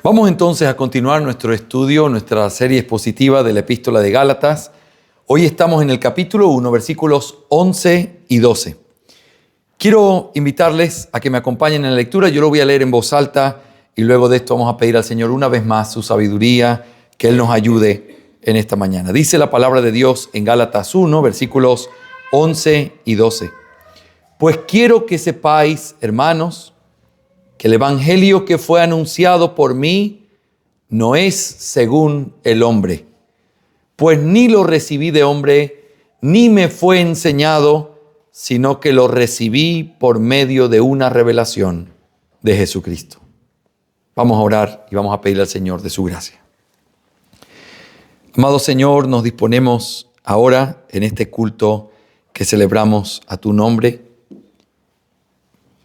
Vamos entonces a continuar nuestro estudio, nuestra serie expositiva de la Epístola de Gálatas. Hoy estamos en el capítulo 1, versículos 11 y 12. Quiero invitarles a que me acompañen en la lectura. Yo lo voy a leer en voz alta y luego de esto vamos a pedir al Señor una vez más su sabiduría, que Él nos ayude en esta mañana. Dice la palabra de Dios en Gálatas 1, versículos 11 y 12. Pues quiero que sepáis, hermanos, que el evangelio que fue anunciado por mí no es según el hombre, pues ni lo recibí de hombre, ni me fue enseñado, sino que lo recibí por medio de una revelación de Jesucristo. Vamos a orar y vamos a pedirle al Señor de su gracia. Amado Señor, nos disponemos ahora en este culto que celebramos a tu nombre,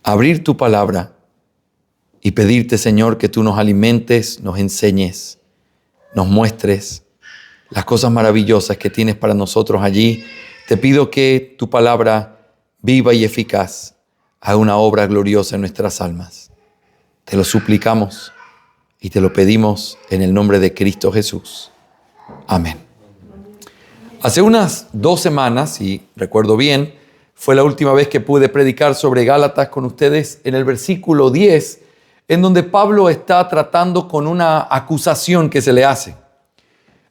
a abrir tu palabra y pedirte, Señor, que tú nos alimentes, nos enseñes, nos muestres las cosas maravillosas que tienes para nosotros allí. Te pido que tu palabra viva y eficaz haga una obra gloriosa en nuestras almas. Te lo suplicamos y te lo pedimos en el nombre de Cristo Jesús. Amén. Hace unas 2 semanas, si recuerdo bien, fue la última vez que pude predicar sobre Gálatas con ustedes en el versículo 10, en donde Pablo está tratando con una acusación que se le hace.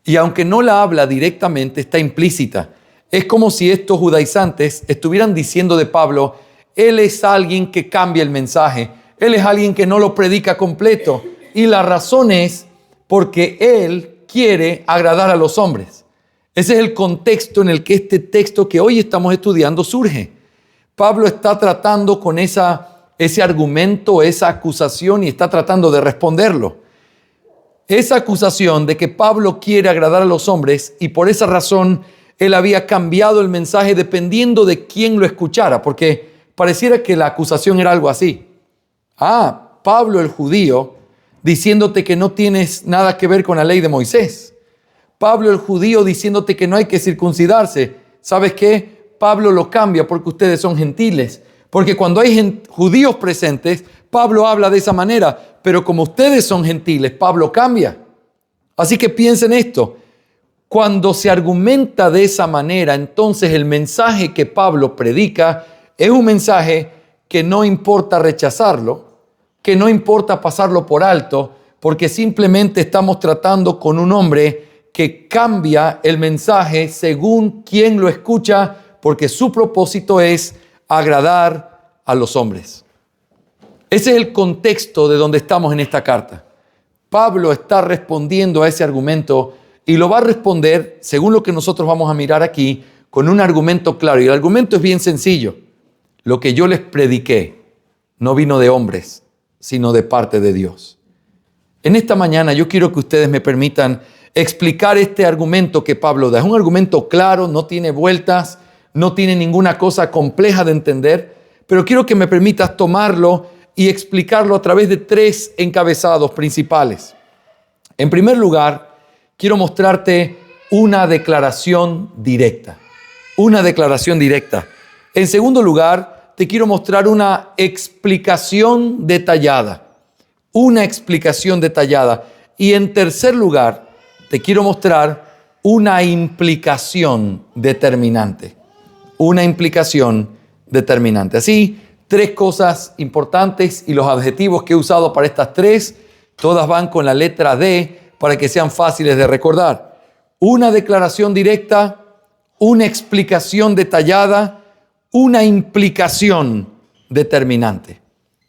Y aunque no la habla directamente, está implícita. Es como si estos judaizantes estuvieran diciendo de Pablo, él es alguien que cambia el mensaje, él es alguien que no lo predica completo. Y la razón es porque él quiere agradar a los hombres. Ese es el contexto en el que este texto que hoy estamos estudiando surge. Pablo está tratando con ese argumento, esa acusación, y está tratando de responderlo. Esa acusación de que Pablo quiere agradar a los hombres y por esa razón él había cambiado el mensaje dependiendo de quién lo escuchara, porque pareciera que la acusación era algo así. Pablo el judío diciéndote que no tienes nada que ver con la ley de Moisés. Pablo el judío diciéndote que no hay que circuncidarse. ¿Sabes qué? Pablo lo cambia porque ustedes son gentiles. Porque cuando hay judíos presentes, Pablo habla de esa manera. Pero como ustedes son gentiles, Pablo cambia. Así que piensen esto. Cuando se argumenta de esa manera, entonces el mensaje que Pablo predica es un mensaje que no importa rechazarlo, que no importa pasarlo por alto, porque simplemente estamos tratando con un hombre que cambia el mensaje según quien lo escucha, porque su propósito es agradar a los hombres. Ese es el contexto de donde estamos en esta carta. Pablo está respondiendo a ese argumento y lo va a responder, según lo que nosotros vamos a mirar aquí, con un argumento claro. Y el argumento es bien sencillo. Lo que yo les prediqué no vino de hombres, sino de parte de Dios. En esta mañana yo quiero que ustedes me permitan explicar este argumento que Pablo da. Es un argumento claro, no tiene vueltas, no tiene ninguna cosa compleja de entender, pero quiero que me permitas tomarlo y explicarlo a través de 3 encabezados principales. En primer lugar, quiero mostrarte una declaración directa. Una declaración directa. En segundo lugar, te quiero mostrar una explicación detallada. Una explicación detallada. Y en tercer lugar, te quiero mostrar una implicación determinante. Una implicación determinante. Así, 3 cosas importantes y los adjetivos que he usado para estas 3, todas van con la letra D para que sean fáciles de recordar. Una declaración directa, una explicación detallada, una implicación determinante.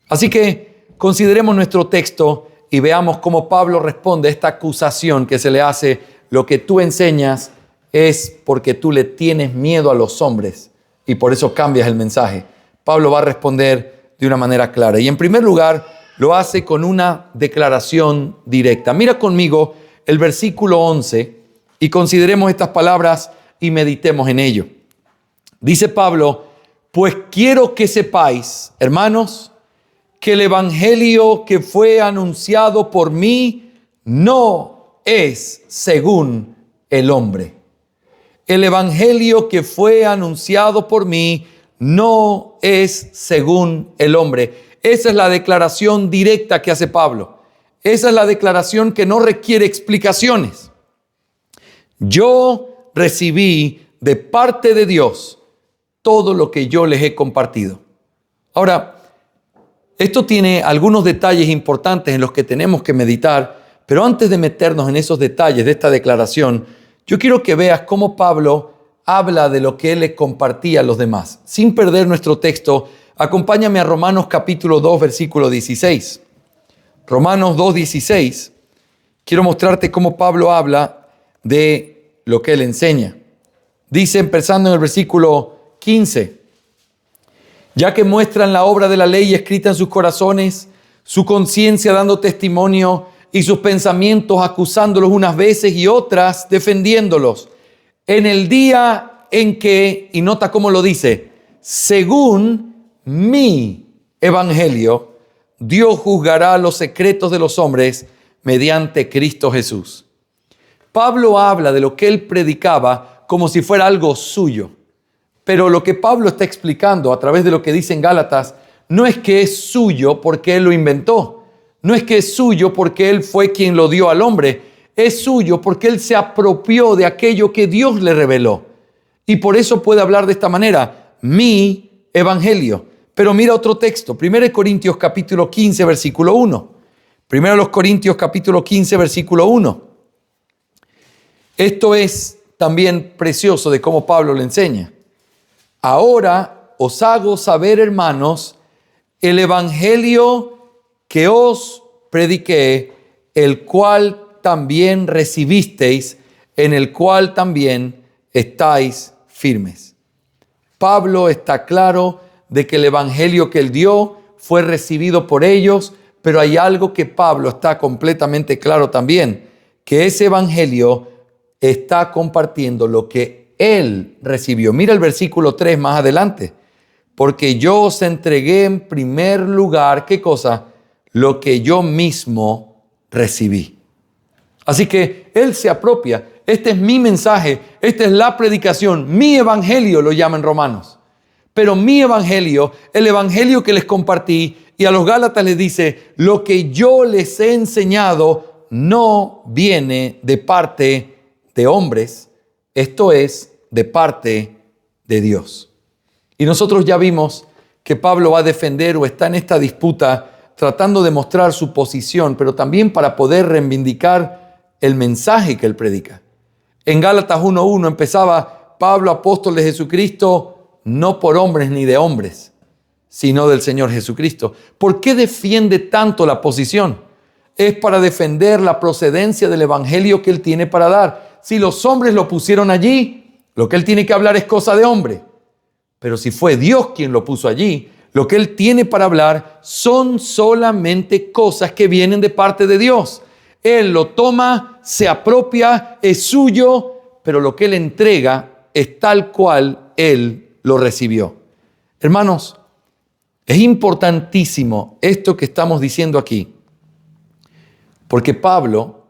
Así que consideremos nuestro texto y veamos cómo Pablo responde a esta acusación que se le hace. Lo que tú enseñas es porque tú le tienes miedo a los hombres y por eso cambias el mensaje. Pablo va a responder de una manera clara. Y en primer lugar, lo hace con una declaración directa. Mira conmigo el versículo 11 y consideremos estas palabras y meditemos en ello. Dice Pablo, pues quiero que sepáis, hermanos, que el evangelio que fue anunciado por mí no es según el hombre. El evangelio que fue anunciado por mí no es según el hombre. Esa es la declaración directa que hace Pablo. Esa es la declaración que no requiere explicaciones. Yo recibí de parte de Dios todo lo que yo les he compartido. Ahora, esto tiene algunos detalles importantes en los que tenemos que meditar, pero antes de meternos en esos detalles de esta declaración, yo quiero que veas cómo Pablo habla de lo que él le compartía a los demás. Sin perder nuestro texto, acompáñame a Romanos capítulo 2, versículo 16. Romanos 2, 16. Quiero mostrarte cómo Pablo habla de lo que él enseña. Dice, empezando en el versículo 15, ya que muestran la obra de la ley escrita en sus corazones, su conciencia dando testimonio y sus pensamientos acusándolos unas veces y otras defendiéndolos. En el día en que, y nota cómo lo dice, según mi evangelio, Dios juzgará los secretos de los hombres mediante Cristo Jesús. Pablo habla de lo que él predicaba como si fuera algo suyo. Pero lo que Pablo está explicando a través de lo que dice en Gálatas no es que es suyo porque él lo inventó. No es que es suyo porque él fue quien lo dio al hombre. Es suyo porque él se apropió de aquello que Dios le reveló. Y por eso puede hablar de esta manera, mi evangelio. Pero mira otro texto, 1 Corintios capítulo 15, versículo 1. 1 Corintios capítulo 15, versículo 1. Esto es también precioso de cómo Pablo le enseña. Ahora os hago saber, hermanos, el evangelio que os prediqué, el cual también recibisteis, en el cual también estáis firmes. Pablo está claro de que el evangelio que él dio fue recibido por ellos, pero hay algo que Pablo está completamente claro también, que ese evangelio está compartiendo lo que él recibió. Mira el versículo 3 más adelante. Porque yo os entregué en primer lugar, ¿qué cosa? Lo que yo mismo recibí. Así que él se apropia. Este es mi mensaje, esta es la predicación, mi evangelio lo llaman Romanos. Pero mi evangelio, el evangelio que les compartí, y a los Gálatas les dice, lo que yo les he enseñado no viene de parte de hombres, esto es de parte de Dios. Y nosotros ya vimos que Pablo va a defender o está en esta disputa tratando de mostrar su posición, pero también para poder reivindicar el mensaje que él predica. En Gálatas 1:1 empezaba Pablo, apóstol de Jesucristo, no por hombres ni de hombres, sino del Señor Jesucristo. ¿Por qué defiende tanto la posición? Es para defender la procedencia del evangelio que él tiene para dar. Si los hombres lo pusieron allí, lo que él tiene que hablar es cosa de hombre. Pero si fue Dios quien lo puso allí, lo que él tiene para hablar son solamente cosas que vienen de parte de Dios. Él lo toma, se apropia, es suyo, pero lo que él entrega es tal cual él lo recibió. Hermanos, es importantísimo esto que estamos diciendo aquí, porque Pablo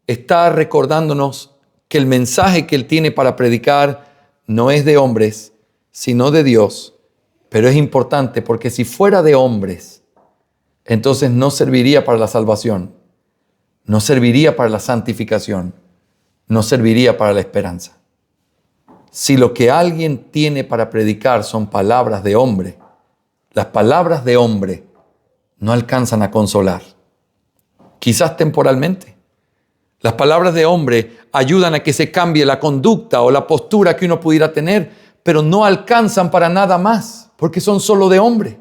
está recordándonos que el mensaje que él tiene para predicar no es de hombres, sino de Dios. Pero es importante porque si fuera de hombres, entonces no serviría para la salvación, no serviría para la santificación, no serviría para la esperanza. Si lo que alguien tiene para predicar son palabras de hombre, las palabras de hombre no alcanzan a consolar, quizás temporalmente. Las palabras de hombre ayudan a que se cambie la conducta o la postura que uno pudiera tener, pero no alcanzan para nada más, porque son solo de hombre.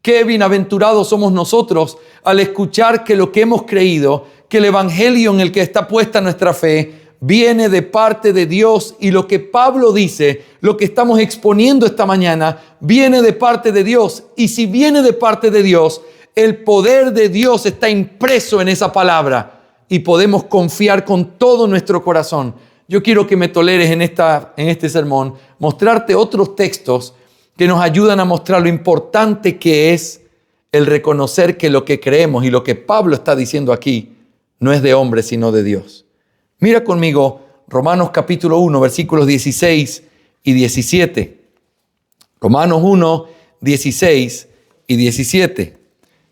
Qué bienaventurados somos nosotros al escuchar que lo que hemos creído, que el evangelio en el que está puesta nuestra fe, viene de parte de Dios, y lo que Pablo dice, lo que estamos exponiendo esta mañana, viene de parte de Dios. Y si viene de parte de Dios, el poder de Dios está impreso en esa palabra y podemos confiar con todo nuestro corazón. Yo quiero que me toleres en este sermón mostrarte otros textos que nos ayudan a mostrar lo importante que es el reconocer que lo que creemos y lo que Pablo está diciendo aquí no es de hombre sino de Dios. Mira conmigo Romanos capítulo 1, versículos 16 y 17. Romanos 1, 16 y 17.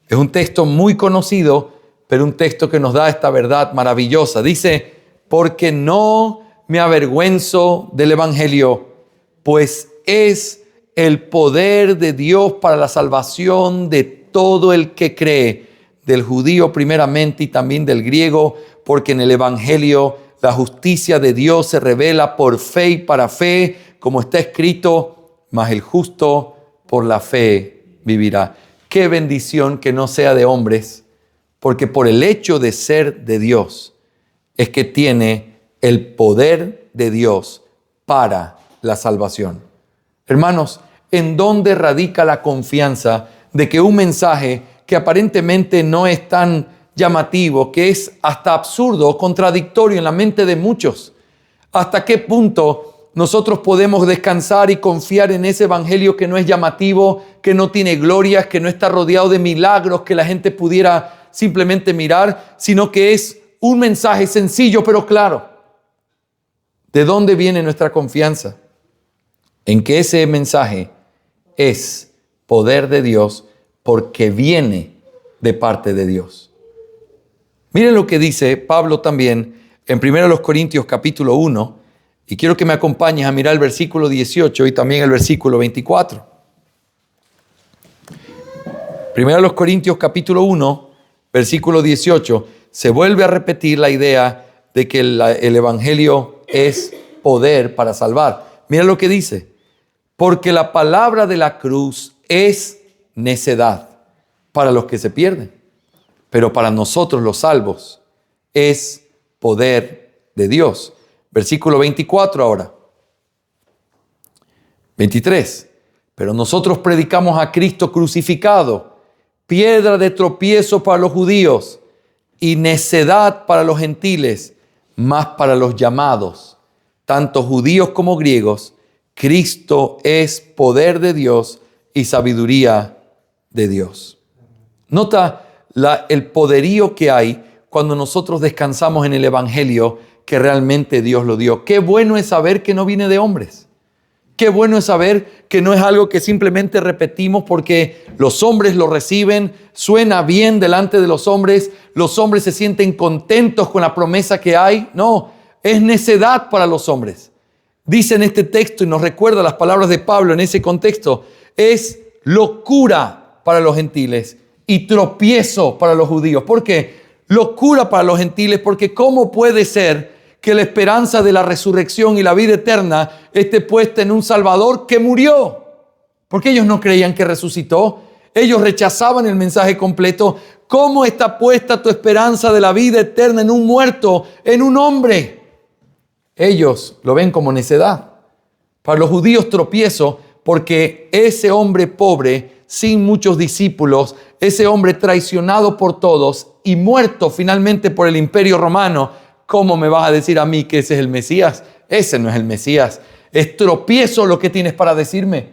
Es un texto muy conocido, pero un texto que nos da esta verdad maravillosa. Dice, porque no me avergüenzo del Evangelio, pues es el poder de Dios para la salvación de todo el que cree, del judío primeramente y también del griego, porque en el Evangelio la justicia de Dios se revela por fe y para fe, como está escrito, mas el justo por la fe vivirá. Qué bendición que no sea de hombres, porque por el hecho de ser de Dios es que tiene el poder de Dios para la salvación. Hermanos, ¿en dónde radica la confianza de que un mensaje que aparentemente no es tan llamativo, que es hasta absurdo o contradictorio en la mente de muchos, hasta qué punto nosotros podemos descansar y confiar en ese evangelio que no es llamativo, que no tiene glorias, que no está rodeado de milagros que la gente pudiera simplemente mirar, sino que es un mensaje sencillo pero claro? ¿De dónde viene nuestra confianza? En que ese mensaje es poder de Dios porque viene de parte de Dios. Miren lo que dice Pablo también en 1 Corintios capítulo 1, y quiero que me acompañes a mirar el versículo 18 y también el versículo 24. 1 Corintios capítulo 1, versículo 18, se vuelve a repetir la idea de que el evangelio es poder para salvar. Mira lo que dice, porque la palabra de la cruz es necedad para los que se pierden, pero para nosotros los salvos es poder de Dios. Versículo 24 ahora. 23. Pero nosotros predicamos a Cristo crucificado, piedra de tropiezo para los judíos y necedad para los gentiles, mas para los llamados, tanto judíos como griegos, Cristo es poder de Dios y sabiduría de Dios. Nota el poderío que hay cuando nosotros descansamos en el evangelio que realmente Dios lo dio. Qué bueno es saber que no viene de hombres. Qué bueno es saber que no es algo que simplemente repetimos porque los hombres lo reciben, suena bien delante de los hombres se sienten contentos con la promesa que hay. No, es necedad para los hombres. Dice en este texto, y nos recuerda las palabras de Pablo en ese contexto, es locura para los gentiles y tropiezo para los judíos. ¿Por qué? Locura para los gentiles, porque ¿cómo puede ser que la esperanza de la resurrección y la vida eterna esté puesta en un Salvador que murió? Porque ellos no creían que resucitó. Ellos rechazaban el mensaje completo. ¿Cómo está puesta tu esperanza de la vida eterna en un muerto, en un hombre? Ellos lo ven como necedad. Para los judíos tropiezo, porque ese hombre pobre, sin muchos discípulos, ese hombre traicionado por todos y muerto finalmente por el imperio romano, ¿cómo me vas a decir a mí que ese es el Mesías? Ese no es el Mesías. Es tropiezo lo que tienes para decirme.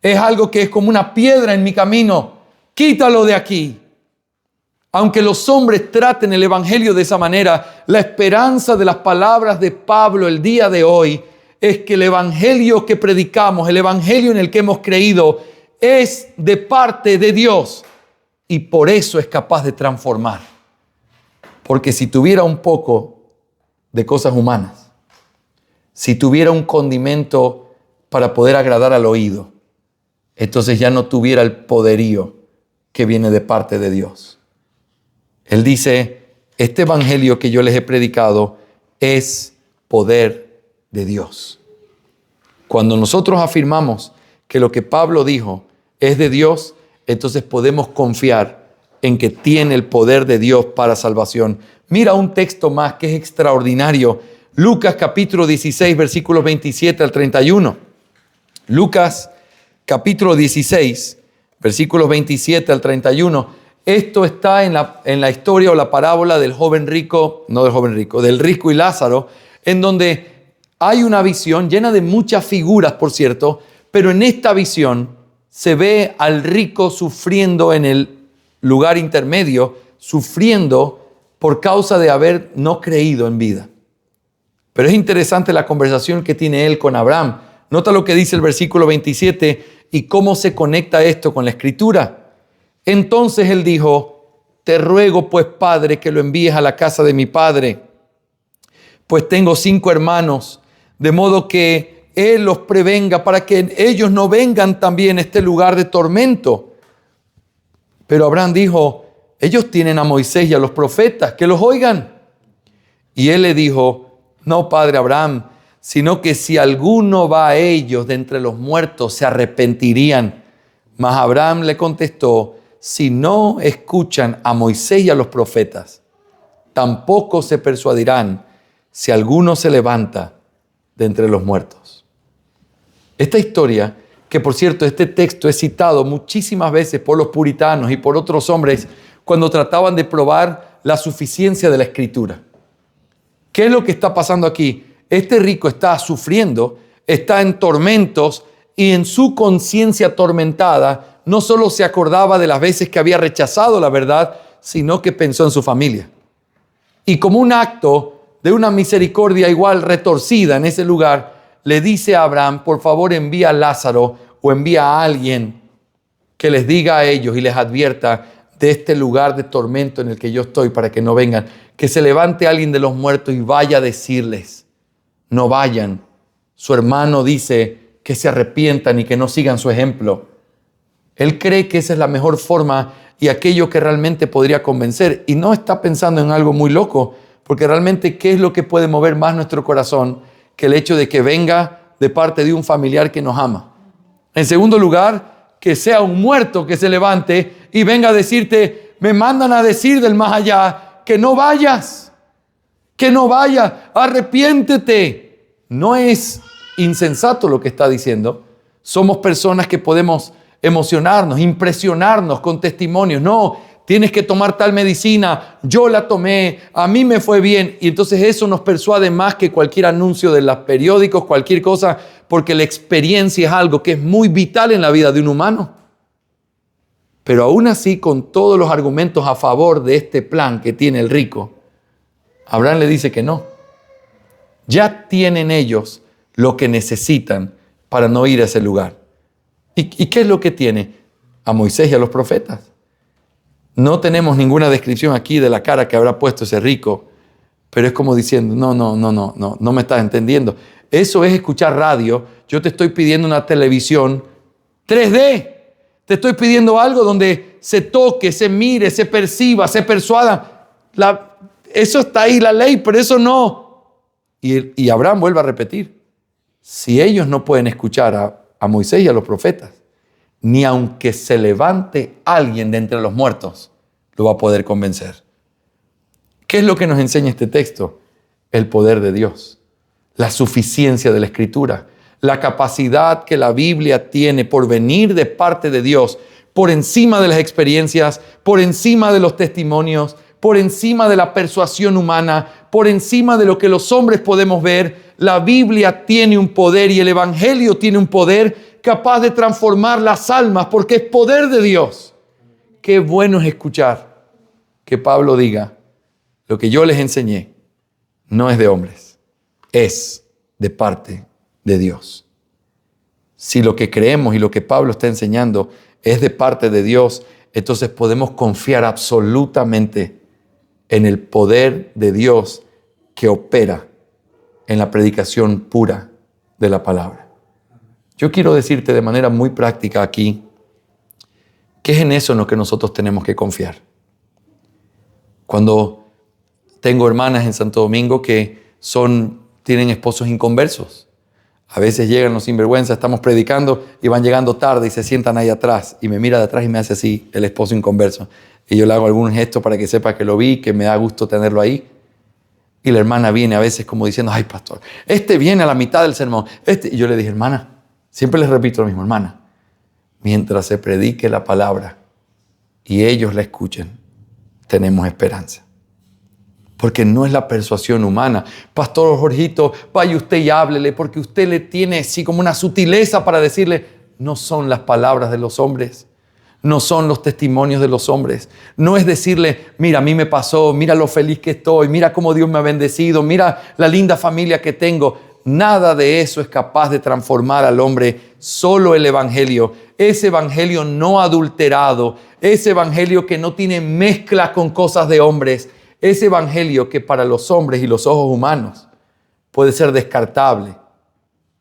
Es algo que es como una piedra en mi camino. Quítalo de aquí. Aunque los hombres traten el evangelio de esa manera, la esperanza de las palabras de Pablo el día de hoy es que el evangelio que predicamos, el evangelio en el que hemos creído, es de parte de Dios y por eso es capaz de transformar. Porque si tuviera un poco de cosas humanas, si tuviera un condimento para poder agradar al oído, entonces ya no tuviera el poderío que viene de parte de Dios. Él dice, este evangelio que yo les he predicado es poder de Dios. Cuando nosotros afirmamos que lo que Pablo dijo es de Dios, entonces podemos confiar en que tiene el poder de Dios para salvación. Mira un texto más que es extraordinario. Lucas capítulo 16, versículos 27 al 31. Lucas capítulo 16, versículos 27 al 31. Esto está en la historia o la parábola del joven rico, no del joven rico, del rico y Lázaro, en donde hay una visión llena de muchas figuras, por cierto, pero en esta visión se ve al rico sufriendo en el lugar intermedio, sufriendo por causa de haber no creído en vida. Pero es interesante la conversación que tiene él con Abraham. Nota lo que dice el versículo 27 y cómo se conecta esto con la Escritura. Entonces él dijo, te ruego pues, Padre, que lo envíes a la casa de mi padre, pues tengo 5 hermanos, de modo que Él los prevenga para que ellos no vengan también a este lugar de tormento. Pero Abraham dijo, ellos tienen a Moisés y a los profetas, que los oigan. Y él le dijo, no, padre Abraham, sino que si alguno va a ellos de entre los muertos, se arrepentirían. Mas Abraham le contestó, si no escuchan a Moisés y a los profetas, tampoco se persuadirán si alguno se levanta de entre los muertos. Esta historia, que por cierto este texto es citado muchísimas veces por los puritanos y por otros hombres cuando trataban de probar la suficiencia de la Escritura. ¿Qué es lo que está pasando aquí? Este rico está sufriendo, está en tormentos y en su conciencia atormentada no solo se acordaba de las veces que había rechazado la verdad, sino que pensó en su familia. Y como un acto de una misericordia igual retorcida en ese lugar, le dice a Abraham, por favor envía a Lázaro o envía a alguien que les diga a ellos y les advierta de este lugar de tormento en el que yo estoy para que no vengan. Que se levante alguien de los muertos y vaya a decirles, no vayan. Su hermano dice que se arrepientan y que no sigan su ejemplo. Él cree que esa es la mejor forma y aquello que realmente podría convencer. Y no está pensando en algo muy loco, porque realmente, ¿qué es lo que puede mover más nuestro corazón que el hecho de que venga de parte de un familiar que nos ama? En segundo lugar, que sea un muerto que se levante y venga a decirte, me mandan a decir del más allá, que no vayas, arrepiéntete. No es insensato lo que está diciendo. Somos personas que podemos emocionarnos, impresionarnos con testimonios. No, tienes que tomar tal medicina, yo la tomé, a mí me fue bien. Y entonces eso nos persuade más que cualquier anuncio de los periódicos, cualquier cosa, porque la experiencia es algo que es muy vital en la vida de un humano. Pero aún así, con todos los argumentos a favor de este plan que tiene el rico, Abraham le dice que no. Ya tienen ellos lo que necesitan para no ir a ese lugar. ¿Y qué es lo que tiene? A Moisés y a los profetas. No tenemos ninguna descripción aquí de la cara que habrá puesto ese rico, pero es como diciendo, no me estás entendiendo. Eso es escuchar radio. Yo te estoy pidiendo una televisión 3D. Te estoy pidiendo algo donde se toque, se mire, se perciba, se persuada. Eso está ahí, la ley, pero eso no. Y Abraham vuelve a repetir, si ellos no pueden escuchar a Moisés y a los profetas, ni aunque se levante alguien de entre los muertos, lo va a poder convencer. ¿Qué es lo que nos enseña este texto? El poder de Dios, la suficiencia de la Escritura, la capacidad que la Biblia tiene por venir de parte de Dios, por encima de las experiencias, por encima de los testimonios, por encima de la persuasión humana, por encima de lo que los hombres podemos ver. La Biblia tiene un poder y el Evangelio tiene un poder capaz de transformar las almas porque es poder de Dios. Qué bueno es escuchar que Pablo diga, lo que yo les enseñé no es de hombres, es de parte de Dios. Si lo que creemos y lo que Pablo está enseñando es de parte de Dios, entonces podemos confiar absolutamente en el poder de Dios que opera en la predicación pura de la palabra. Yo quiero decirte de manera muy práctica aquí, que es en eso en lo que nosotros tenemos que confiar. Cuando tengo hermanas en Santo Domingo que tienen esposos inconversos, a veces llegan los sinvergüenzas, estamos predicando y van llegando tarde y se sientan ahí atrás y me mira de atrás y me hace así, el esposo inconverso. Y yo le hago algún gesto para que sepa que lo vi, que me da gusto tenerlo ahí. Y la hermana viene a veces como diciendo, ay pastor, viene a la mitad del sermón. Y yo le dije, hermana, siempre les repito lo mismo, hermana, mientras se predique la palabra y ellos la escuchen, tenemos esperanza. Porque no es la persuasión humana. Pastor Jorgito, vaya usted y háblele, porque usted le tiene así como una sutileza para decirle, no son las palabras de los hombres. No son los testimonios de los hombres. No es decirle, mira, a mí me pasó, mira lo feliz que estoy, mira cómo Dios me ha bendecido, mira la linda familia que tengo. nada de eso es capaz de transformar al hombre, solo el Evangelio. Ese Evangelio no adulterado, ese Evangelio que no tiene mezcla con cosas de hombres, ese Evangelio que para los hombres y los ojos humanos puede ser descartable,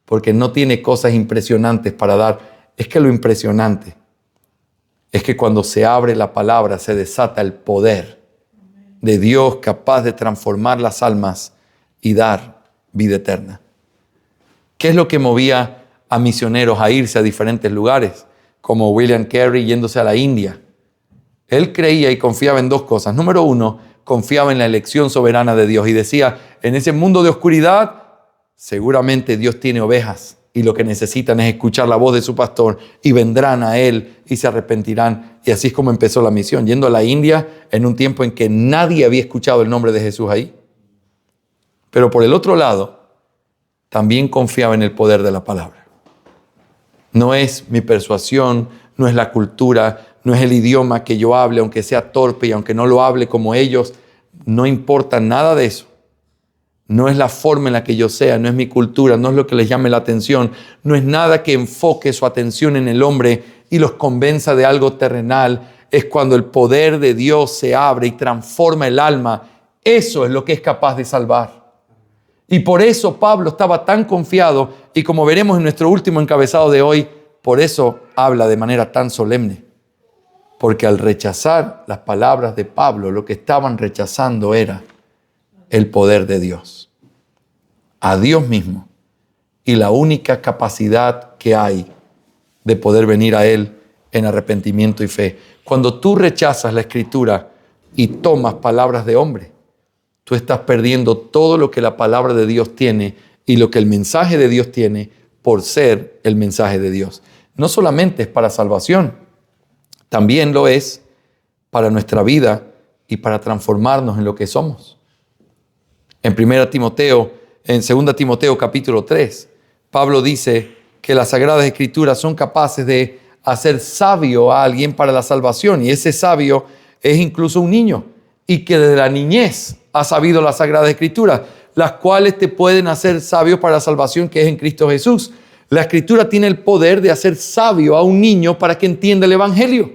porque no tiene cosas impresionantes para dar. Es que lo impresionante es que cuando se abre la palabra se desata el poder de Dios capaz de transformar las almas y dar vida eterna. ¿Qué es lo que movía a misioneros a irse a diferentes lugares? Como William Carey yéndose a la India. Él creía y confiaba en dos cosas. Número uno, confiaba en la elección soberana de Dios y decía, en ese mundo de oscuridad, seguramente Dios tiene ovejas y lo que necesitan es escuchar la voz de su pastor y vendrán a él y se arrepentirán. Y así es como empezó la misión, yendo a la India en un tiempo en que nadie había escuchado el nombre de Jesús ahí. Pero por el otro lado, también confiaba en el poder de la palabra. No es mi persuasión, no es la cultura, no es el idioma que yo hable, aunque sea torpe y aunque no lo hable como ellos, no importa nada de eso. No es la forma en la que yo sea, no es mi cultura, no es lo que les llame la atención, no es nada que enfoque su atención en el hombre y los convenza de algo terrenal. Es cuando el poder de Dios se abre y transforma el alma. Eso es lo que es capaz de salvar. Y por eso Pablo estaba tan confiado y como veremos en nuestro último encabezado de hoy, por eso habla de manera tan solemne. Porque al rechazar las palabras de Pablo, lo que estaban rechazando era el poder de Dios, a Dios mismo y la única capacidad que hay de poder venir a Él en arrepentimiento y fe. Cuando tú rechazas la Escritura y tomas palabras de hombre, tú estás perdiendo todo lo que la palabra de Dios tiene y lo que el mensaje de Dios tiene por ser el mensaje de Dios. No solamente es para salvación, también lo es para nuestra vida y para transformarnos en lo que somos. En 2 Timoteo capítulo 3, Pablo dice que las Sagradas Escrituras son capaces de hacer sabio a alguien para la salvación. Y ese sabio es incluso un niño. Y que desde la niñez ha sabido las Sagradas Escrituras, las cuales te pueden hacer sabio para la salvación que es en Cristo Jesús. La Escritura tiene el poder de hacer sabio a un niño para que entienda el Evangelio.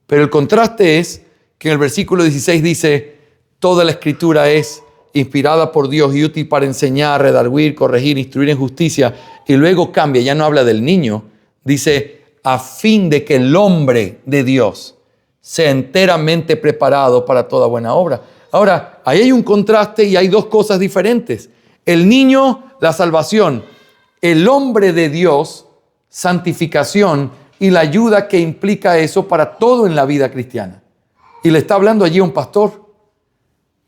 Pero el contraste es que en el versículo 16 dice, toda la Escritura es inspirada por Dios y útil para enseñar, redarguir, corregir, instruir en justicia. Y luego cambia, ya no habla del niño, dice, a fin de que el hombre de Dios sea enteramente preparado para toda buena obra. Ahora, ahí hay un contraste y hay dos cosas diferentes. El niño, la salvación. El hombre de Dios, santificación y la ayuda que implica eso para todo en la vida cristiana. Y le está hablando allí a un pastor.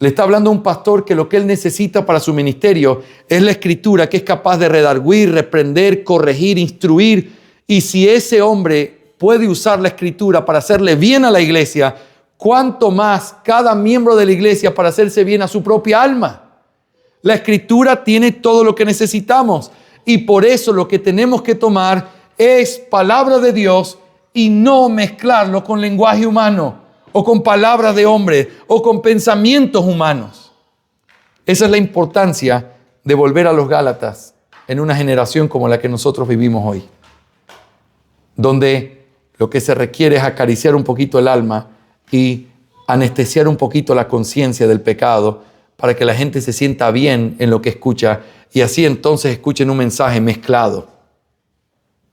Le está hablando a un pastor que lo que él necesita para su ministerio es la Escritura, que es capaz de redarguir, reprender, corregir, instruir. Y si ese hombre puede usar la Escritura para hacerle bien a la iglesia, ¿cuánto más cada miembro de la iglesia para hacerse bien a su propia alma? La Escritura tiene todo lo que necesitamos y por eso lo que tenemos que tomar es palabra de Dios y no mezclarlo con lenguaje humano o con palabras de hombre o con pensamientos humanos. Esa es la importancia de volver a los Gálatas en una generación como la que nosotros vivimos hoy, donde lo que se requiere es acariciar un poquito el alma y anestesiar un poquito la conciencia del pecado para que la gente se sienta bien en lo que escucha y así entonces escuchen un mensaje mezclado.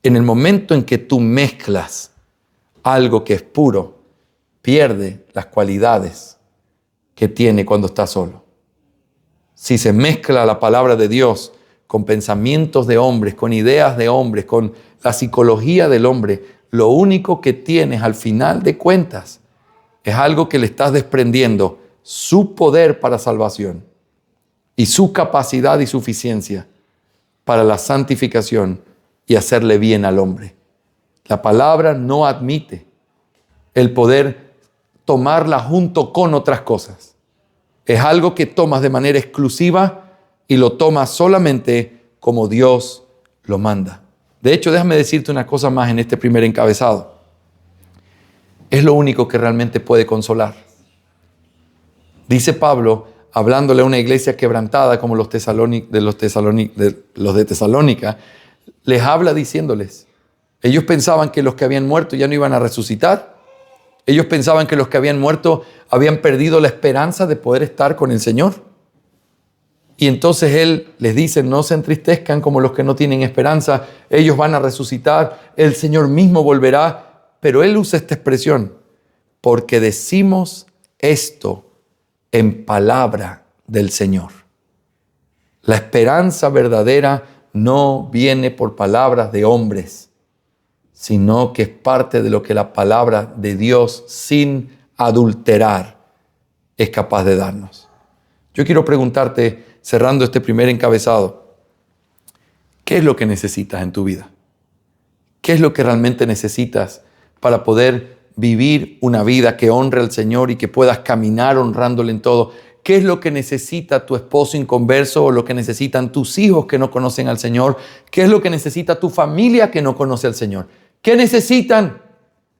En el momento en que tú mezclas algo que es puro, pierde las cualidades que tiene cuando está solo. Si se mezcla la palabra de Dios con pensamientos de hombres, con ideas de hombres, con la psicología del hombre, lo único que tienes al final de cuentas es algo que le estás desprendiendo su poder para salvación y su capacidad y suficiencia para la santificación y hacerle bien al hombre. La palabra no admite el poder tomarla junto con otras cosas. Es algo que tomas de manera exclusiva y lo tomas solamente como Dios lo manda. De hecho, déjame decirte una cosa más en este primer encabezado. Es lo único que realmente puede consolar. Dice Pablo, hablándole a una iglesia quebrantada como los de Tesalónica, les habla diciéndoles, ellos pensaban que los que habían muerto ya no iban a resucitar. Ellos pensaban que los que habían muerto habían perdido la esperanza de poder estar con el Señor. Y entonces Él les dice, no se entristezcan como los que no tienen esperanza. Ellos van a resucitar, el Señor mismo volverá. Pero Él usa esta expresión, porque decimos esto en palabra del Señor. La esperanza verdadera no viene por palabras de hombres, sino que es parte de lo que la palabra de Dios, sin adulterar, es capaz de darnos. Yo quiero preguntarte, cerrando este primer encabezado, ¿qué es lo que necesitas en tu vida? ¿Qué es lo que realmente necesitas para poder vivir una vida que honre al Señor y que puedas caminar honrándole en todo? ¿Qué es lo que necesita tu esposo inconverso o lo que necesitan tus hijos que no conocen al Señor? ¿Qué es lo que necesita tu familia que no conoce al Señor? ¿Qué necesitan?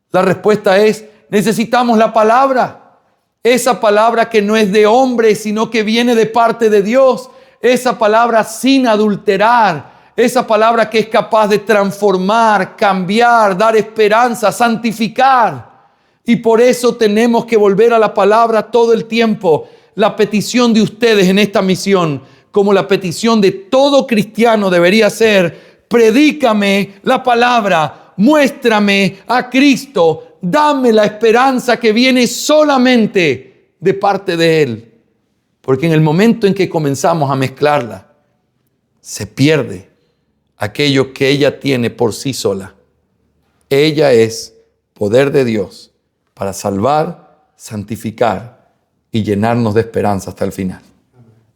La respuesta es, necesitamos la palabra. Esa palabra que no es de hombre, sino que viene de parte de Dios. Esa palabra sin adulterar. Esa palabra que es capaz de transformar, cambiar, dar esperanza, santificar. Y por eso tenemos que volver a la palabra todo el tiempo. La petición de ustedes en esta misión, como la petición de todo cristiano debería ser, predícame la palabra. Muéstrame a Cristo, dame la esperanza que viene solamente de parte de Él. Porque en el momento en que comenzamos a mezclarla, se pierde aquello que ella tiene por sí sola. Ella es poder de Dios para salvar, santificar y llenarnos de esperanza hasta el final.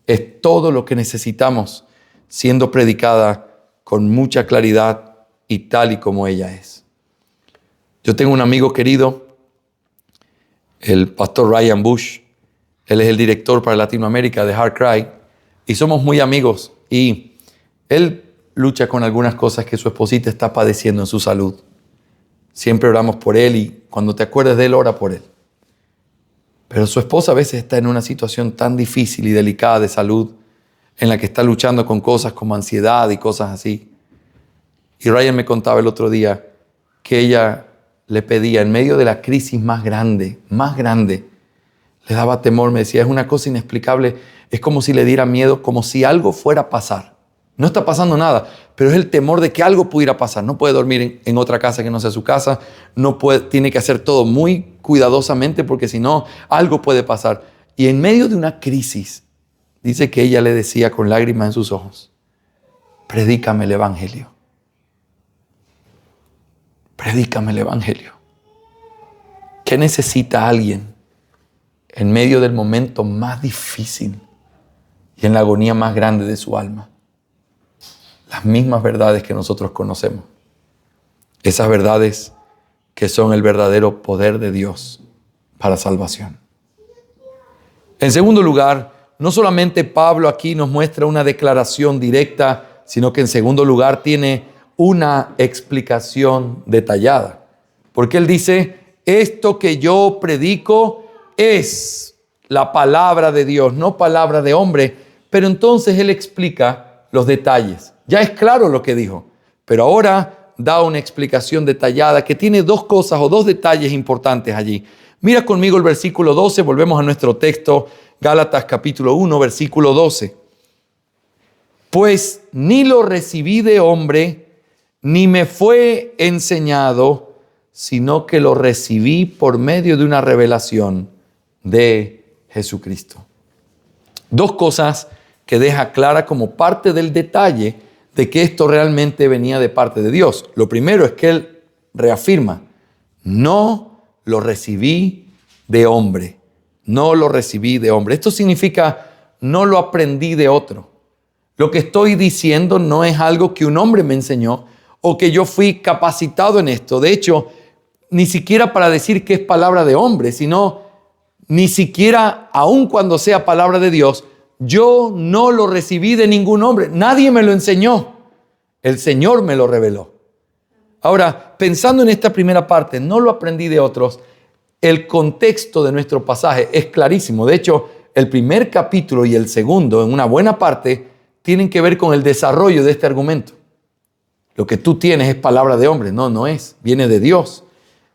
Es todo lo que necesitamos siendo predicada con mucha claridad y tal y como ella es. Yo tengo un amigo querido, el pastor Ryan Bush. Él es el director para Latinoamérica de Heart Cry y somos muy amigos. Y él lucha con algunas cosas que su esposita está padeciendo en su salud. Siempre oramos por él y cuando te acuerdes de él, ora por él. Pero su esposa a veces está en una situación tan difícil y delicada de salud en la que está luchando con cosas como ansiedad y cosas así. Y Ryan me contaba el otro día que ella le pedía, en medio de la crisis más grande, le daba temor, me decía, es una cosa inexplicable, es como si le diera miedo, como si algo fuera a pasar. No está pasando nada, pero es el temor de que algo pudiera pasar. No puede dormir en otra casa que no sea su casa, tiene que hacer todo muy cuidadosamente porque si no, algo puede pasar. Y en medio de una crisis, dice que ella le decía con lágrimas en sus ojos, predícame el Evangelio. Predícame el Evangelio. ¿Qué necesita alguien en medio del momento más difícil y en la agonía más grande de su alma? Las mismas verdades que nosotros conocemos. Esas verdades que son el verdadero poder de Dios para salvación. En segundo lugar, no solamente Pablo aquí nos muestra una declaración directa, sino que en segundo lugar tiene una explicación detallada. Porque él dice, esto que yo predico es la palabra de Dios, no palabra de hombre. Pero entonces él explica los detalles. Ya es claro lo que dijo, pero ahora da una explicación detallada que tiene dos cosas o dos detalles importantes allí. Mira conmigo el versículo 12, volvemos a nuestro texto, Gálatas capítulo 1, versículo 12. Pues ni lo recibí de hombre, ni me fue enseñado, sino que lo recibí por medio de una revelación de Jesucristo. Dos cosas que deja clara como parte del detalle de que esto realmente venía de parte de Dios. Lo primero es que él reafirma, no lo recibí de hombre, no lo recibí de hombre. Esto significa, no lo aprendí de otro. Lo que estoy diciendo no es algo que un hombre me enseñó o que yo fui capacitado en esto. De hecho, ni siquiera para decir que es palabra de hombre, sino ni siquiera, aun cuando sea palabra de Dios, yo no lo recibí de ningún hombre. Nadie me lo enseñó. El Señor me lo reveló. Ahora, pensando en esta primera parte, no lo aprendí de otros. El contexto de nuestro pasaje es clarísimo. De hecho, el primer capítulo y el segundo, en una buena parte, tienen que ver con el desarrollo de este argumento. Lo que tú tienes es palabra de hombre. No, no es. Viene de Dios.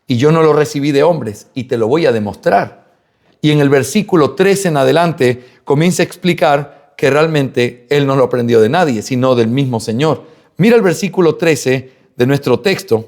Y yo no lo recibí de hombres y te lo voy a demostrar. Y en el versículo 13 en adelante comienza a explicar que realmente él no lo aprendió de nadie, sino del mismo Señor. Mira el versículo 13 de nuestro texto.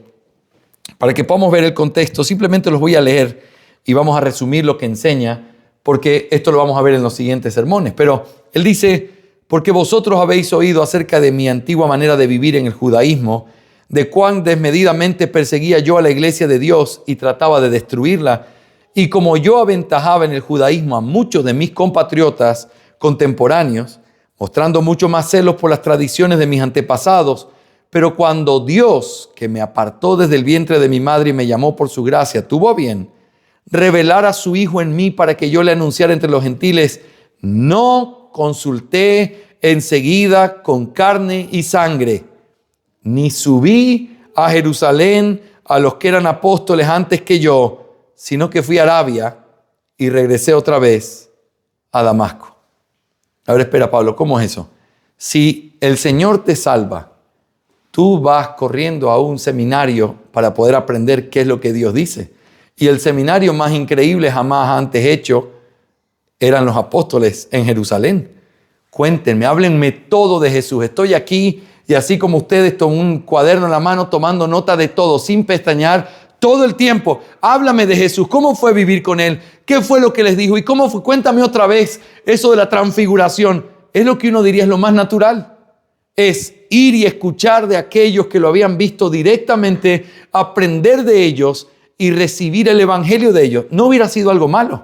Para que podamos ver el contexto, simplemente los voy a leer y vamos a resumir lo que enseña, porque esto lo vamos a ver en los siguientes sermones. Pero él dice: porque vosotros habéis oído acerca de mi antigua manera de vivir en el judaísmo, de cuán desmedidamente perseguía yo a la iglesia de Dios y trataba de destruirla. Y como yo aventajaba en el judaísmo a muchos de mis compatriotas contemporáneos, mostrando mucho más celos por las tradiciones de mis antepasados, pero cuando Dios, que me apartó desde el vientre de mi madre y me llamó por su gracia, tuvo a bien revelar a su Hijo en mí para que yo le anunciara entre los gentiles, no consulté enseguida con carne y sangre, ni subí a Jerusalén a los que eran apóstoles antes que yo, sino que fui a Arabia y regresé otra vez a Damasco. A ver, espera, Pablo, ¿cómo es eso? Si el Señor te salva, tú vas corriendo a un seminario para poder aprender qué es lo que Dios dice. Y el seminario más increíble jamás antes hecho eran los apóstoles en Jerusalén. Cuéntenme, háblenme todo de Jesús. Estoy aquí y así como ustedes con un cuaderno en la mano tomando nota de todo, sin pestañear, todo el tiempo. Háblame de Jesús. ¿Cómo fue vivir con Él? ¿Qué fue lo que les dijo? ¿Y cómo fue? Cuéntame otra vez eso de la transfiguración. Es lo que uno diría es lo más natural. Es ir y escuchar de aquellos que lo habían visto directamente, aprender de ellos y recibir el evangelio de ellos. No hubiera sido algo malo.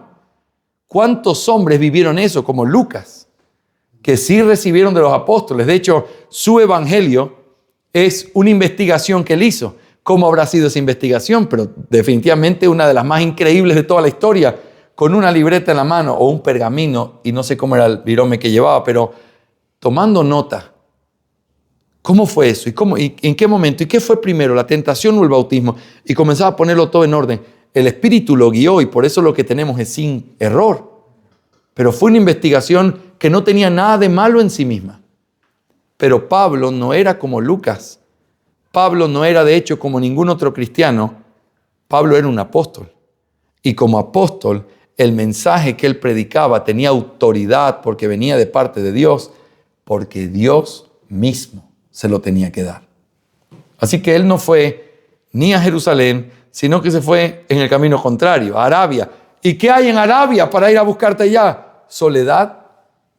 ¿Cuántos hombres vivieron eso? Como Lucas, que sí recibieron de los apóstoles. De hecho, su evangelio es una investigación que él hizo. ¿Cómo habrá sido esa investigación? Pero definitivamente una de las más increíbles de toda la historia, con una libreta en la mano o un pergamino, y no sé cómo era el virome que llevaba, pero tomando nota. ¿Cómo fue eso? ¿Y en qué momento? ¿Y qué fue primero, la tentación o el bautismo? Y comenzaba a ponerlo todo en orden. El Espíritu lo guió y por eso lo que tenemos es sin error. Pero fue una investigación que no tenía nada de malo en sí misma. Pero Pablo no era como Lucas. Pablo no era de hecho como ningún otro cristiano. Pablo era un apóstol. Y como apóstol, el mensaje que él predicaba tenía autoridad porque venía de parte de Dios, porque Dios mismo se lo tenía que dar. Así que él no fue ni a Jerusalén, sino que se fue en el camino contrario, a Arabia. ¿Y qué hay en Arabia para ir a buscarte allá? Soledad,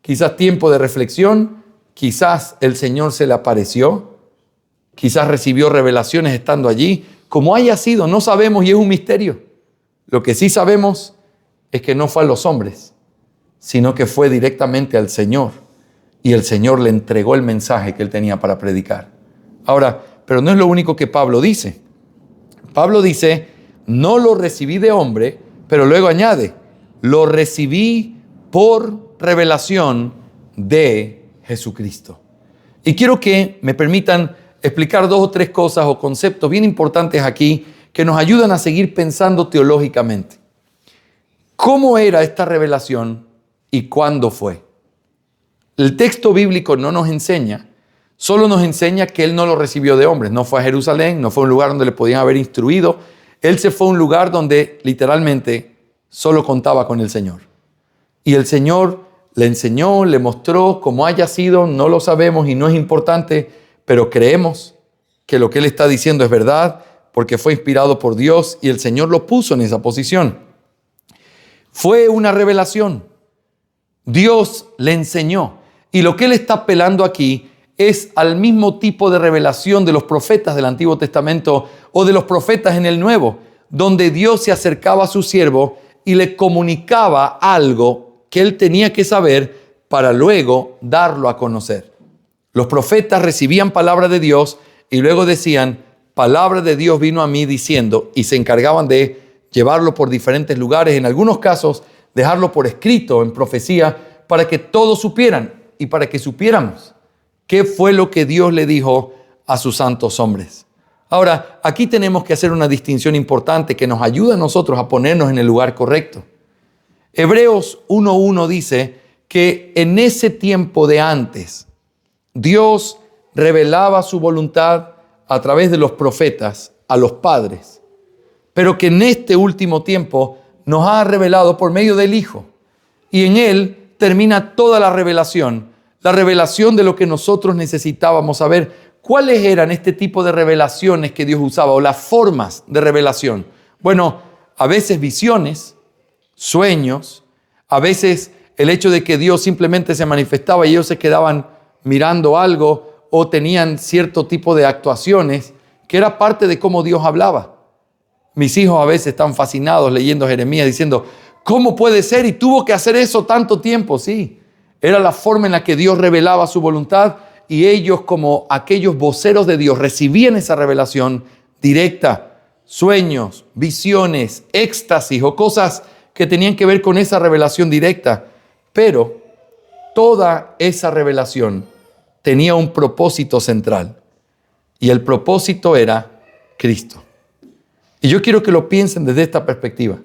quizás tiempo de reflexión, quizás el Señor se le apareció, quizás recibió revelaciones estando allí. Como haya sido, no sabemos y es un misterio. Lo que sí sabemos es que no fue a los hombres, sino que fue directamente al Señor. Y el Señor le entregó el mensaje que él tenía para predicar. Ahora, pero no es lo único que Pablo dice. Pablo dice, no lo recibí de hombre, pero luego añade, lo recibí por revelación de Jesucristo. Y quiero que me permitan explicar 2 o 3 cosas o conceptos bien importantes aquí que nos ayudan a seguir pensando teológicamente. ¿Cómo era esta revelación y cuándo fue? El texto bíblico no nos enseña, solo nos enseña que él no lo recibió de hombres. No fue a Jerusalén, no fue a un lugar donde le podían haber instruido. Él se fue a un lugar donde literalmente solo contaba con el Señor. Y el Señor le enseñó, le mostró, como haya sido, no lo sabemos y no es importante, pero creemos que lo que él está diciendo es verdad porque fue inspirado por Dios y el Señor lo puso en esa posición. Fue una revelación. Dios le enseñó. Y lo que él está apelando aquí es al mismo tipo de revelación de los profetas del Antiguo Testamento o de los profetas en el Nuevo, donde Dios se acercaba a su siervo y le comunicaba algo que él tenía que saber para luego darlo a conocer. Los profetas recibían palabra de Dios y luego decían, palabra de Dios vino a mí diciendo, y se encargaban de llevarlo por diferentes lugares, en algunos casos dejarlo por escrito en profecía para que todos supieran y para que supiéramos qué fue lo que Dios le dijo a sus santos hombres. Ahora, aquí tenemos que hacer una distinción importante que nos ayuda a nosotros a ponernos en el lugar correcto. Hebreos 1:1 dice que en ese tiempo de antes, Dios revelaba su voluntad a través de los profetas a los padres, pero que en este último tiempo nos ha revelado por medio del Hijo. Y en Él termina toda la revelación de lo que nosotros necesitábamos saber. ¿Cuáles eran este tipo de revelaciones que Dios usaba o las formas de revelación? Bueno, a veces visiones, sueños, a veces el hecho de que Dios simplemente se manifestaba y ellos se quedaban mirando algo o tenían cierto tipo de actuaciones que era parte de cómo Dios hablaba. Mis hijos a veces están fascinados leyendo Jeremías diciendo, ¿cómo puede ser? Y tuvo que hacer eso tanto tiempo. Sí, era la forma en la que Dios revelaba su voluntad y ellos, como aquellos voceros de Dios, recibían esa revelación directa, sueños, visiones, éxtasis o cosas que tenían que ver con esa revelación directa. Pero toda esa revelación tenía un propósito central y el propósito era Cristo. Y yo quiero que lo piensen desde esta perspectiva.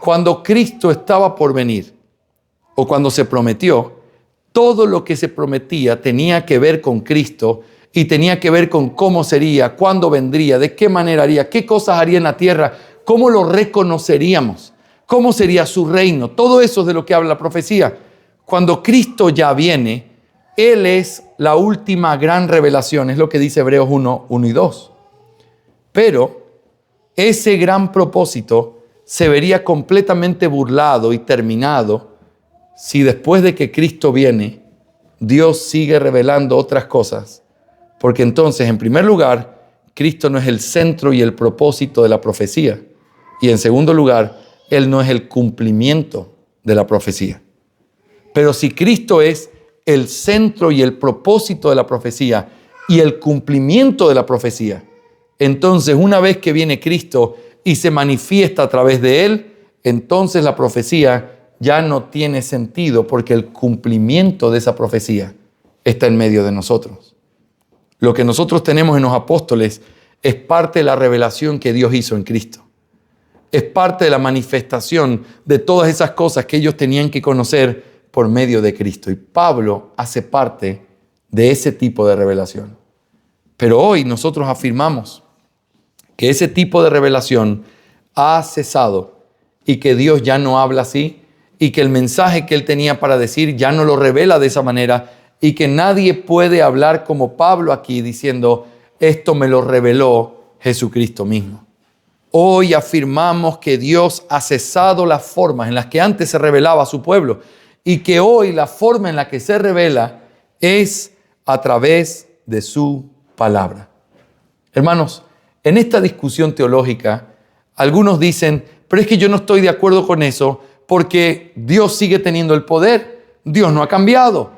Cuando Cristo estaba por venir o cuando se prometió, todo lo que se prometía tenía que ver con Cristo y tenía que ver con cómo sería, cuándo vendría, de qué manera haría, qué cosas haría en la tierra, cómo lo reconoceríamos, cómo sería su reino. Todo eso es de lo que habla la profecía. Cuando Cristo ya viene, Él es la última gran revelación, es lo que dice Hebreos 1:1 y 2. Pero ese gran propósito se vería completamente burlado y terminado si después de que Cristo viene, Dios sigue revelando otras cosas. Porque entonces, en primer lugar, Cristo no es el centro y el propósito de la profecía. Y en segundo lugar, Él no es el cumplimiento de la profecía. Pero si Cristo es el centro y el propósito de la profecía y el cumplimiento de la profecía, entonces una vez que viene Cristo y se manifiesta a través de Él, entonces la profecía ya no tiene sentido porque el cumplimiento de esa profecía está en medio de nosotros. Lo que nosotros tenemos en los apóstoles es parte de la revelación que Dios hizo en Cristo. Es parte de la manifestación de todas esas cosas que ellos tenían que conocer por medio de Cristo. Y Pablo hace parte de ese tipo de revelación. Pero hoy nosotros afirmamos que ese tipo de revelación ha cesado y que Dios ya no habla así y que el mensaje que Él tenía para decir ya no lo revela de esa manera y que nadie puede hablar como Pablo aquí diciendo, esto me lo reveló Jesucristo mismo. Hoy afirmamos que Dios ha cesado las formas en las que antes se revelaba a su pueblo y que hoy la forma en la que se revela es a través de su palabra. Hermanos, en esta discusión teológica, algunos dicen, pero es que yo no estoy de acuerdo con eso porque Dios sigue teniendo el poder, Dios no ha cambiado.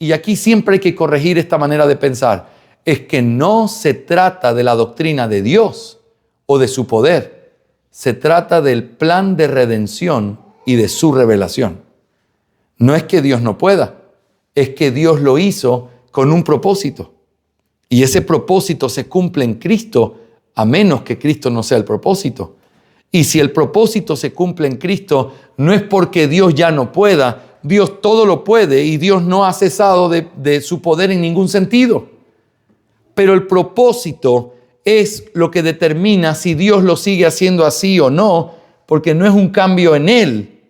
Y aquí siempre hay que corregir esta manera de pensar. Es que no se trata de la doctrina de Dios o de su poder, se trata del plan de redención y de su revelación. No es que Dios no pueda, es que Dios lo hizo con un propósito. Y ese propósito se cumple en Cristo, a menos que Cristo no sea el propósito. Y si el propósito se cumple en Cristo, no es porque Dios ya no pueda, Dios todo lo puede y Dios no ha cesado de su poder en ningún sentido. Pero el propósito es lo que determina si Dios lo sigue haciendo así o no, porque no es un cambio en Él,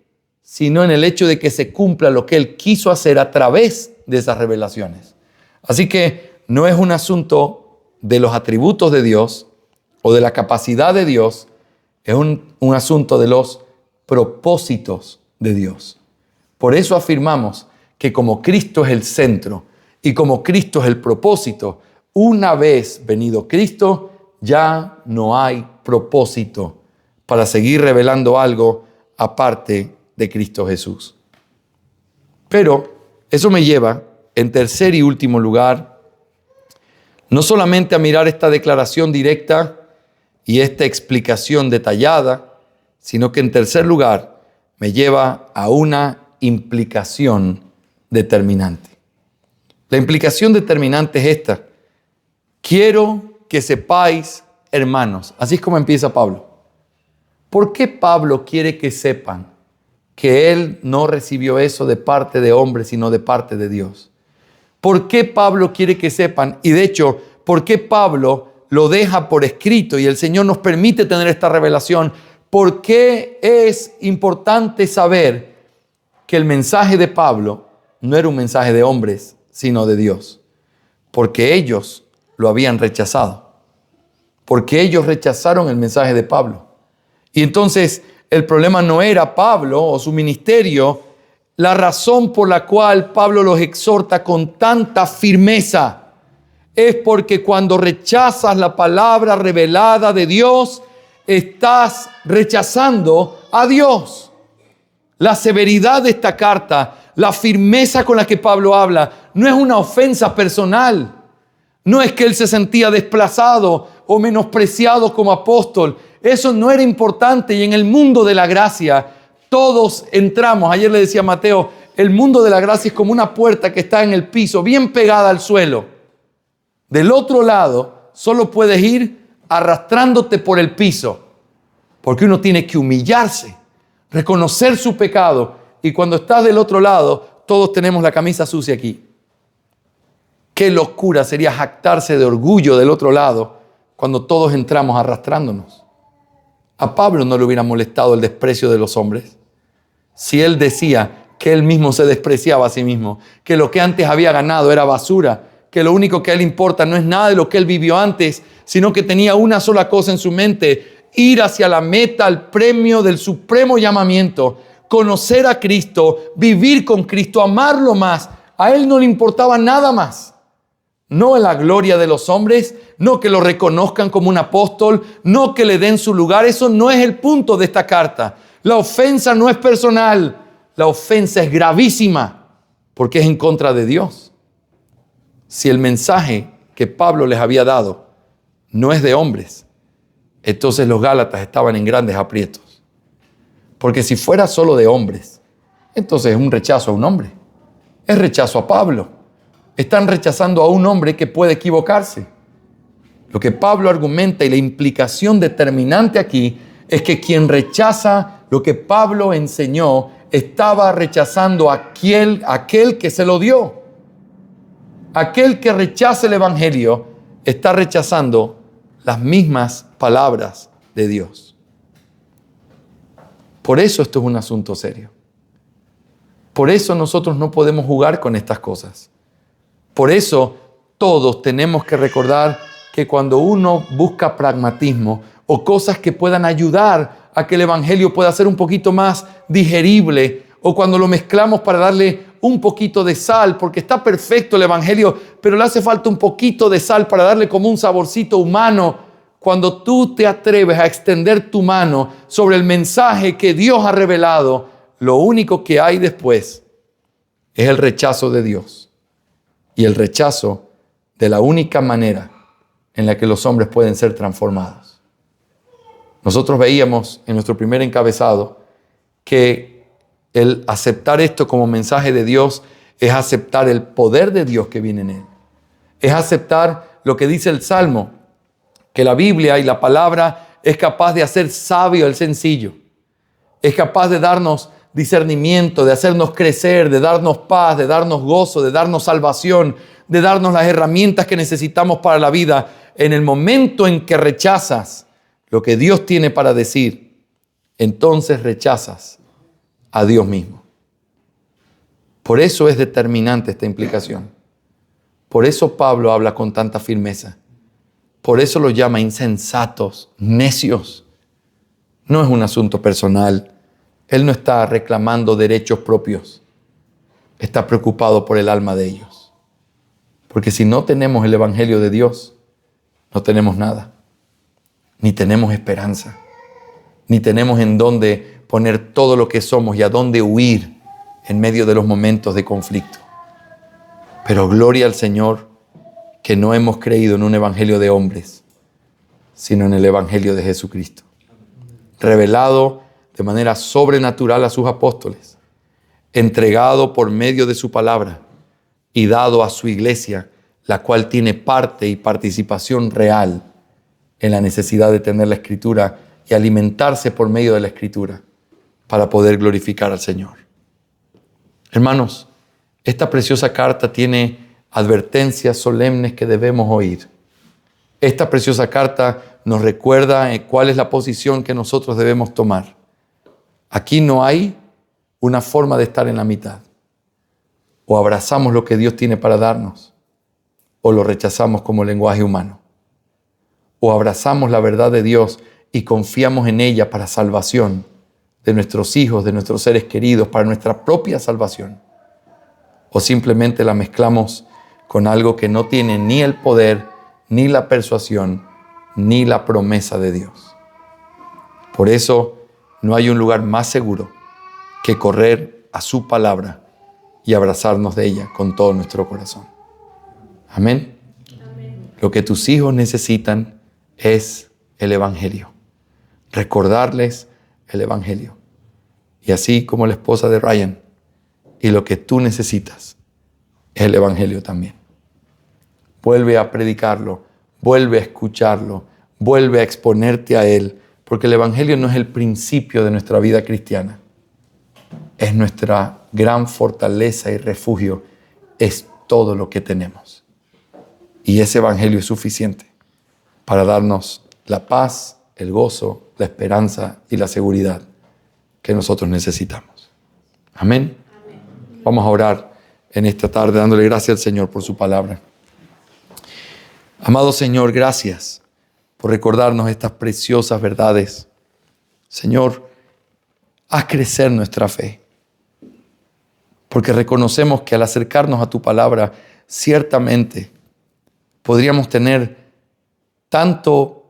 sino en el hecho de que se cumpla lo que Él quiso hacer a través de esas revelaciones. Así que no es un asunto de los atributos de Dios o de la capacidad de Dios, es un asunto de los propósitos de Dios. Por eso afirmamos que como Cristo es el centro y como Cristo es el propósito, una vez venido Cristo, ya no hay propósito para seguir revelando algo aparte de Cristo Jesús. Pero eso me lleva, en tercer y último lugar, no solamente a mirar esta declaración directa y esta explicación detallada, sino que en tercer lugar me lleva a una implicación determinante. La implicación determinante es esta. Quiero que sepáis, hermanos, así es como empieza Pablo. ¿Por qué Pablo quiere que sepan que él no recibió eso de parte de hombres, sino de parte de Dios. ¿Por qué Pablo quiere que sepan? Y de hecho, ¿por qué Pablo lo deja por escrito y el Señor nos permite tener esta revelación? ¿Por qué es importante saber que el mensaje de Pablo no era un mensaje de hombres, sino de Dios? Porque ellos lo habían rechazado. Porque ellos rechazaron el mensaje de Pablo. Y entonces el problema no era Pablo o su ministerio. La razón por la cual Pablo los exhorta con tanta firmeza es porque cuando rechazas la palabra revelada de Dios, estás rechazando a Dios. La severidad de esta carta, la firmeza con la que Pablo habla, no es una ofensa personal. No es que él se sentía desplazado o menospreciado como apóstol. Eso no era importante. Y en el mundo de la gracia, todos entramos. Ayer le decía a Mateo, el mundo de la gracia es como una puerta que está en el piso, bien pegada al suelo. Del otro lado, solo puedes ir arrastrándote por el piso, porque uno tiene que humillarse, reconocer su pecado. Y cuando estás del otro lado, todos tenemos la camisa sucia aquí. Qué locura sería jactarse de orgullo del otro lado cuando todos entramos arrastrándonos. A Pablo no le hubiera molestado el desprecio de los hombres. Si él decía que él mismo se despreciaba a sí mismo, que lo que antes había ganado era basura, que lo único que a él importa no es nada de lo que él vivió antes, sino que tenía una sola cosa en su mente: ir hacia la meta, al premio del supremo llamamiento, conocer a Cristo, vivir con Cristo, amarlo más. A él no le importaba nada más. No la gloria de los hombres, no que lo reconozcan como un apóstol, no que le den su lugar. Eso no es el punto de esta carta. La ofensa no es personal, la ofensa es gravísima porque es en contra de Dios. Si el mensaje que Pablo les había dado no es de hombres, entonces los Gálatas estaban en grandes aprietos. Porque si fuera solo de hombres, entonces es un rechazo a un hombre, es rechazo a Pablo. Están rechazando a un hombre que puede equivocarse. Lo que Pablo argumenta y la implicación determinante aquí es que quien rechaza lo que Pablo enseñó estaba rechazando a aquel que se lo dio. Aquel que rechaza el evangelio está rechazando las mismas palabras de Dios. Por eso esto es un asunto serio. Por eso nosotros no podemos jugar con estas cosas. Por eso todos tenemos que recordar que cuando uno busca pragmatismo o cosas que puedan ayudar a que el evangelio pueda ser un poquito más digerible, o cuando lo mezclamos para darle un poquito de sal, porque está perfecto el evangelio, pero le hace falta un poquito de sal para darle como un saborcito humano. Cuando tú te atreves a extender tu mano sobre el mensaje que Dios ha revelado, lo único que hay después es el rechazo de Dios. Y el rechazo de la única manera en la que los hombres pueden ser transformados. Nosotros veíamos en nuestro primer encabezado que el aceptar esto como mensaje de Dios es aceptar el poder de Dios que viene en él. Es aceptar lo que dice el Salmo, que la Biblia y la palabra es capaz de hacer sabio el sencillo. Es capaz de darnos discernimiento, de hacernos crecer, de darnos paz, de darnos gozo, de darnos salvación, de darnos las herramientas que necesitamos para la vida. En el momento en que rechazas lo que Dios tiene para decir, entonces rechazas a Dios mismo. Por eso es determinante esta implicación. Por eso Pablo habla con tanta firmeza. Por eso los llama insensatos, necios. No es un asunto personal. Él no está reclamando derechos propios. Está preocupado por el alma de ellos. Porque si no tenemos el evangelio de Dios, no tenemos nada. Ni tenemos esperanza. Ni tenemos en dónde poner todo lo que somos y a dónde huir en medio de los momentos de conflicto. Pero gloria al Señor que no hemos creído en un evangelio de hombres, sino en el evangelio de Jesucristo. Revelado de manera sobrenatural a sus apóstoles, entregado por medio de su palabra y dado a su iglesia, la cual tiene parte y participación real en la necesidad de tener la Escritura y alimentarse por medio de la Escritura. para poder glorificar al Señor. Hermanos, esta preciosa carta tiene advertencias solemnes que debemos oír. Esta preciosa carta nos recuerda cuál es la posición que nosotros debemos tomar. Aquí no hay una forma de estar en la mitad. O abrazamos lo que Dios tiene para darnos, o lo rechazamos como lenguaje humano. O abrazamos la verdad de Dios y confiamos en ella para salvación de nuestros hijos, de nuestros seres queridos, para nuestra propia salvación. O simplemente la mezclamos con algo que no tiene ni el poder, ni la persuasión, ni la promesa de Dios. Por eso no hay un lugar más seguro que correr a su palabra y abrazarnos de ella con todo nuestro corazón. Amén. Amén. Lo que tus hijos necesitan es el Evangelio. Recordarles el Evangelio. Y así como la esposa de Ryan, y lo que tú necesitas es el Evangelio también. Vuelve a predicarlo, vuelve a escucharlo, vuelve a exponerte a él, porque el Evangelio no es el principio de nuestra vida cristiana. Es nuestra gran fortaleza y refugio, es todo lo que tenemos. Y ese Evangelio es suficiente para darnos la paz, el gozo, la esperanza y la seguridad que nosotros necesitamos. Amén. Amén. Vamos a orar en esta tarde dándole gracias al Señor por su palabra. Amado Señor, gracias por recordarnos estas preciosas verdades. Señor, haz crecer nuestra fe, porque reconocemos que al acercarnos a tu palabra, ciertamente podríamos tener tanto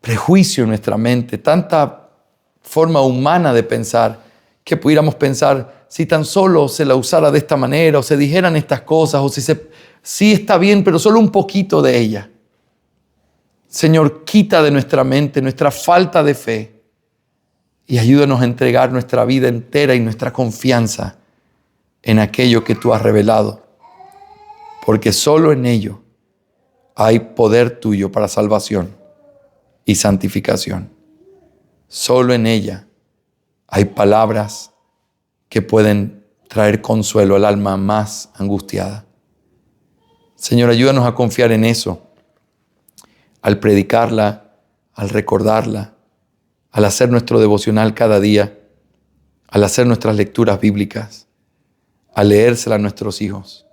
prejuicio en nuestra mente, tanta forma humana de pensar, que pudiéramos pensar, si tan solo se la usara de esta manera, o se dijeran estas cosas, o sí está bien, pero solo un poquito de ella. Señor, quita de nuestra mente nuestra falta de fe y ayúdanos a entregar nuestra vida entera y nuestra confianza en aquello que tú has revelado, porque solo en ello hay poder tuyo para salvación y santificación. Solo en ella hay palabras que pueden traer consuelo al alma más angustiada. Señor, ayúdanos a confiar en eso, al predicarla, al recordarla, al hacer nuestro devocional cada día, al hacer nuestras lecturas bíblicas, al leérsela a nuestros hijos,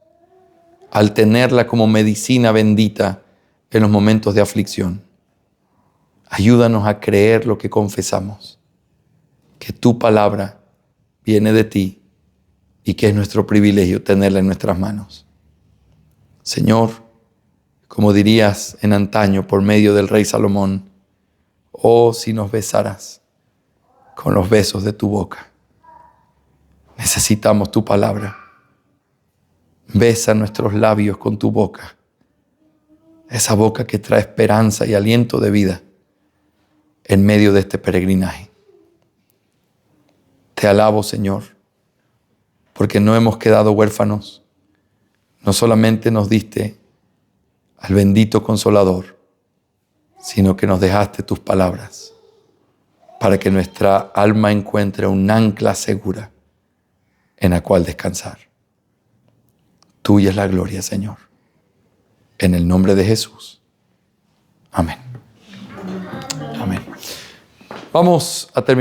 al tenerla como medicina bendita en los momentos de aflicción. Ayúdanos a creer lo que confesamos, que tu palabra viene de ti y que es nuestro privilegio tenerla en nuestras manos. Señor, como dirías en antaño por medio del rey Salomón, oh, si nos besaras con los besos de tu boca. Necesitamos tu palabra. Besa nuestros labios con tu boca, esa boca que trae esperanza y aliento de vida en medio de este peregrinaje. Te alabo, Señor, porque no hemos quedado huérfanos. No solamente nos diste al bendito Consolador, sino que nos dejaste tus palabras para que nuestra alma encuentre un ancla segura en la cual descansar. Tuya es la gloria, Señor. En el nombre de Jesús. Amén. Amén. Vamos a terminar.